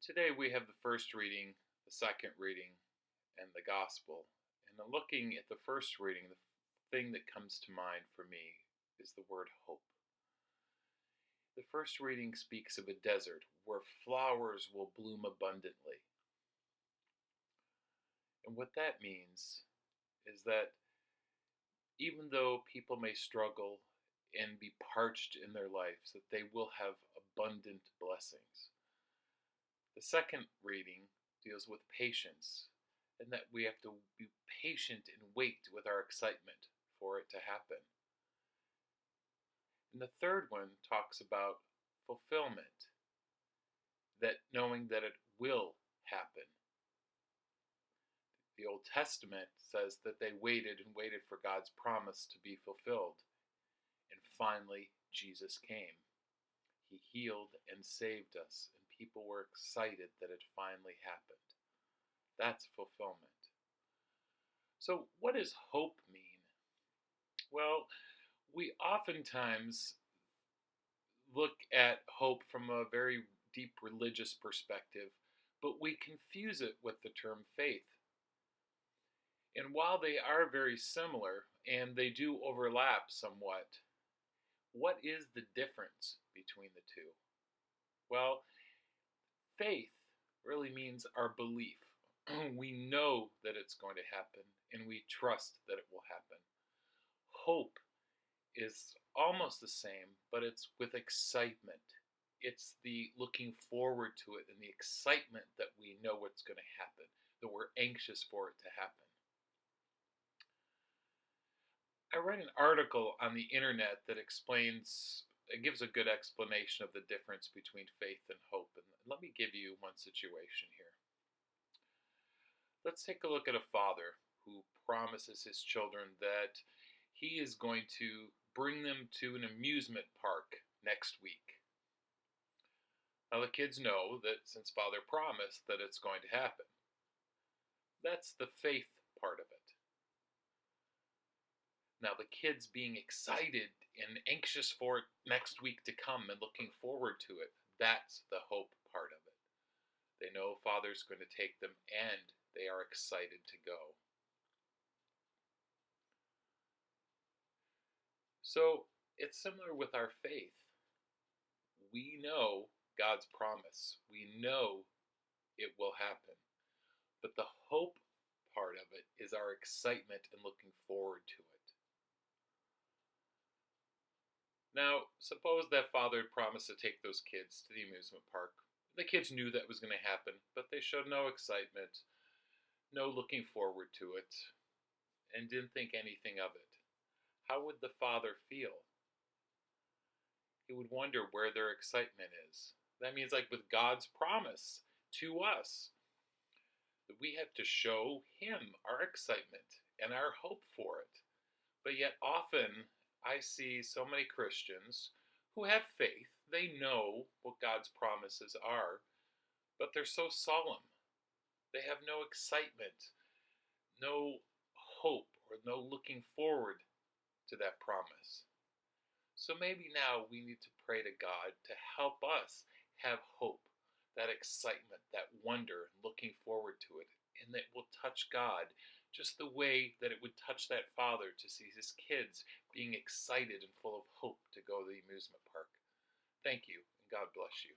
Today we have the first reading, the second reading, and the gospel. And looking at the first reading, the thing that comes to mind for me is the word hope. The first reading speaks of a desert where flowers will bloom abundantly. And what that means is that even though people may struggle and be parched in their lives, that they will have abundant blessings. The second reading deals with patience, and that we have to be patient and wait with our excitement for it to happen. And the third one talks about fulfillment, that knowing that it will happen. The Old Testament says that they waited and waited for God's promise to be fulfilled. And finally, Jesus came. He healed and saved us, and people were excited that it finally happened. That's fulfillment. So, what does hope mean? Well, we oftentimes look at hope from a very deep religious perspective, but we confuse it with the term faith. And while they are very similar and they do overlap somewhat, what is the difference between the two? Well, faith really means our belief. We know that it's going to happen and we trust that it will happen. Hope is almost the same, but it's with excitement. It's the looking forward to it and the excitement that we know what's going to happen, that we're anxious for it to happen. I read an article on the internet that it gives a good explanation of the difference between faith and hope. And let me give you one situation here. Let's take a look at a father who promises his children that he is going to bring them to an amusement park next week. Now the kids know that since father promised that it's going to happen. That's the faith part of it. Now the kids being excited and anxious for it next week to come and looking forward to it, that's the hope part of it. They know Father's going to take them and they are excited to go. So it's similar with our faith. We know God's promise. We know it will happen. But the hope part of it is our excitement and looking forward to it. Now, suppose that father had promised to take those kids to the amusement park. The kids knew that was going to happen, but they showed no excitement, no looking forward to it, and didn't think anything of it. How would the father feel? He would wonder where their excitement is. That means, like with God's promise to us, that we have to show Him our excitement and our hope for it. But yet, often, I see so many Christians who have faith. They know what God's promises are, but they're so solemn. They have no excitement, no hope, or no looking forward to that promise. So maybe now we need to pray to God to help us have hope, that excitement, that wonder, looking forward to it, and that will touch God just the way that it would touch that father to see his kids being excited and full of hope to go to the amusement park. Thank you, and God bless you.